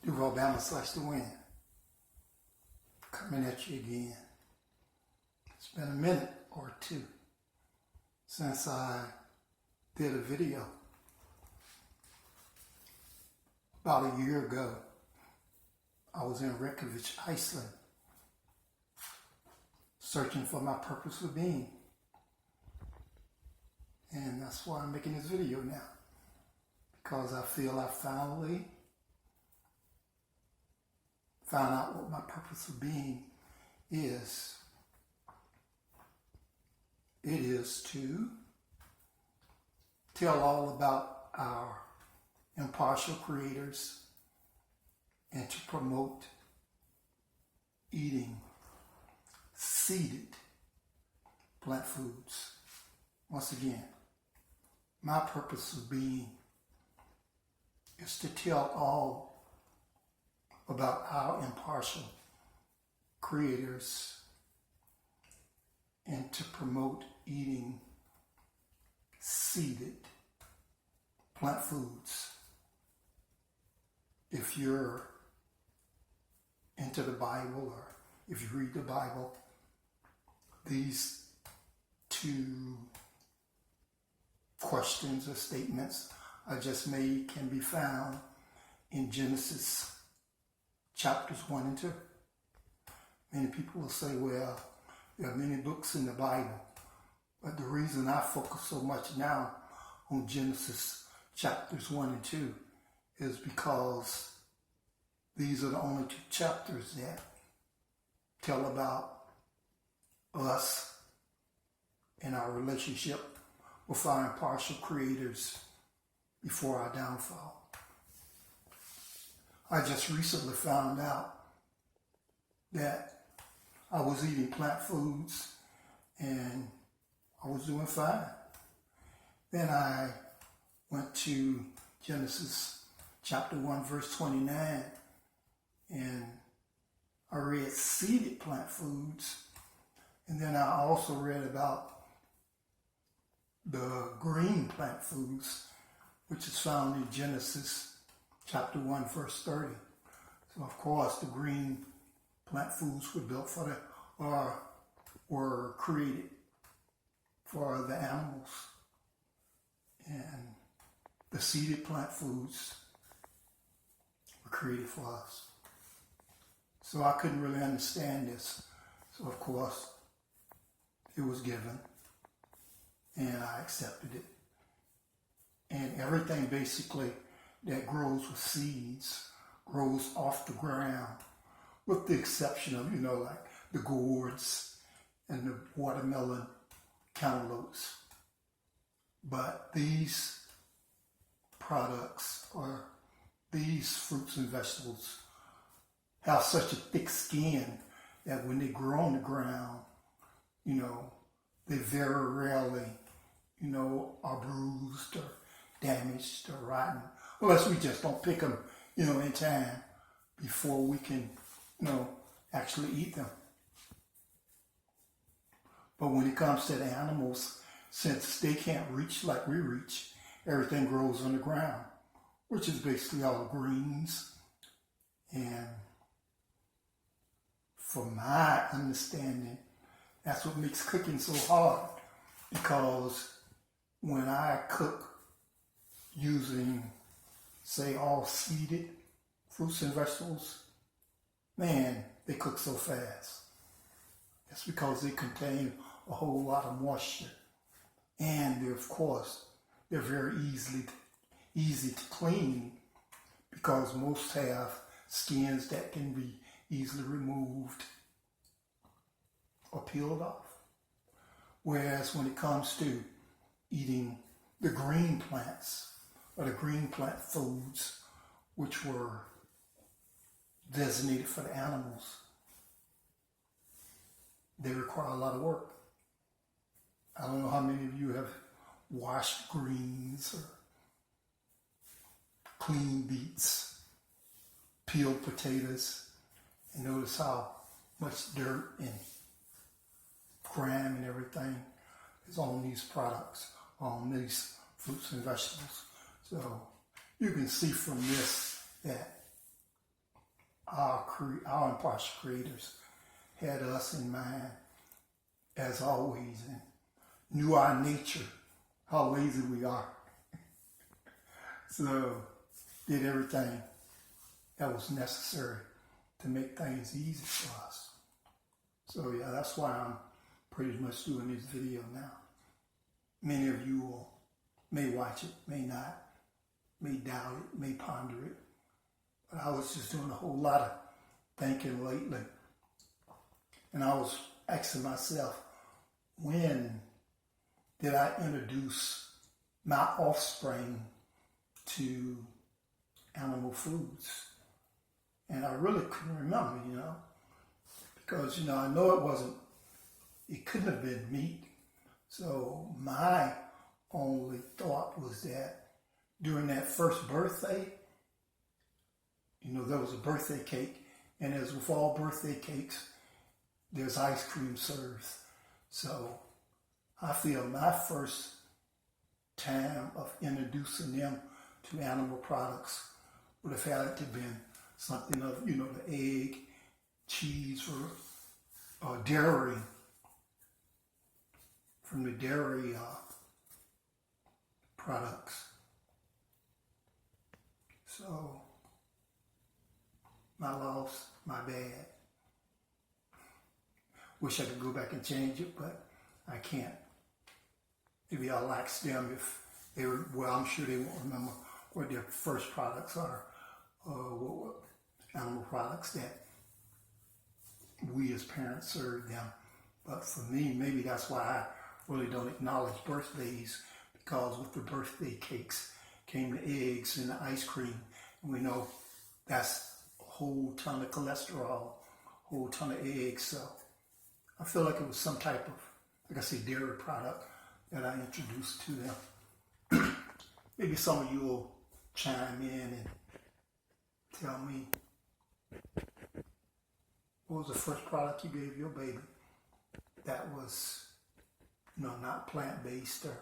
Duval Bama/the Wind. Coming at you again. It's been a minute or two since I did a video. About a year ago, I was in Reykjavik, Iceland, searching for my purpose of being. And that's why I'm making this video now. Because I feel I finally found out what my purpose of being is. It is to tell all about our impartial creators and to promote eating seeded plant foods. Once again, my purpose of being is to tell all about our impartial creators and to promote eating seeded plant foods. If you're into the Bible or if you read the Bible, these two questions or statements I just made can be found in Genesis chapters 1 and 2. Many people will say, well, there are many books in the Bible, but the reason I focus so much now on Genesis chapters 1 and 2 is because these are the only two chapters that tell about us and our relationship with our impartial creators before our downfall. I just recently found out that I was eating plant foods and I was doing fine. Then I went to Genesis chapter 1 verse 29 and I read seeded plant foods, and then I also read about the green plant foods, which is found in Genesis chapter 1 verse 30. So of course the green plant foods were built for were created for the animals, and the seeded plant foods were created for us. So I couldn't really understand this. So of course it was given and I accepted it. And everything basically that grows with seeds grows off the ground, with the exception of, like the gourds and the watermelon cantaloupes. But these products, or these fruits and vegetables, have such a thick skin that when they grow on the ground, they very rarely, are bruised or damaged or rotten, unless we just don't pick them, in time before we can, actually eat them. But when it comes to the animals, since they can't reach like we reach, everything grows on the ground, which is basically all the greens. And from my understanding, that's what makes cooking so hard, because when I cook using, say, all seeded fruits and vegetables, man, they cook so fast. That's because they contain a whole lot of moisture. And they're very easy to clean, because most have skins that can be easily removed or peeled off. Whereas when it comes to eating the green plants, or the green plant foods, which were designated for the animals, they require a lot of work. I don't know how many of you have washed greens or cleaned beets, peeled potatoes, and notice how much dirt and grime and everything is on these products, on these fruits and vegetables. So you can see from this that our impartial creators had us in mind as always and knew our nature, how lazy we are. So did everything that was necessary to make things easy for us. So yeah, that's why I'm pretty much doing this video now. Many of you may watch it, may not, may doubt it, may ponder it. But I was just doing a whole lot of thinking lately. And I was asking myself, when did I introduce my offspring to animal foods? And I really couldn't remember, because, I know it couldn't have been meat. So my only thought was that during that first birthday, there was a birthday cake, and as with all birthday cakes, there's ice cream served. So I feel my first time of introducing them to animal products would have had to been something of, the egg, cheese, or dairy, from the dairy products. So, my loss, my bad. Wish I could go back and change it, but I can't. Maybe I'll ask them if they were, well, I'm sure they won't remember what their first products are, what animal products that we as parents served them. But for me, maybe that's why I really don't acknowledge birthdays, because with the birthday cakes came the eggs and the ice cream. And we know that's a whole ton of cholesterol, a whole ton of eggs. So I feel like it was some type of, like I say, dairy product that I introduced to them. Maybe some of you will chime in and tell me, what was the first product you gave your baby that was, not plant-based or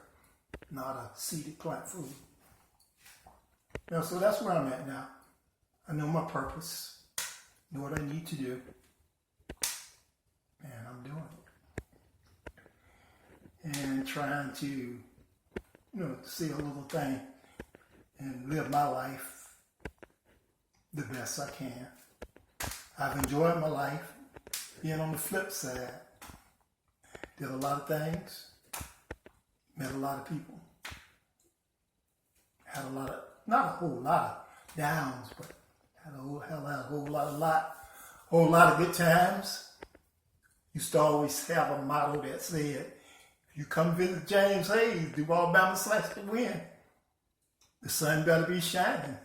not a seeded plant food? So that's where I'm at now. I know my purpose, know what I need to do, and I'm doing it. And trying to, see a little thing and live my life the best I can. I've enjoyed my life being on the flip side. Did a lot of things, met a lot of people, had a lot of, not a whole lot of downs, but had a whole lot of good times. Used to always have a motto that said, if you come visit James Hayes, do Alabama / to win, the sun better be shining.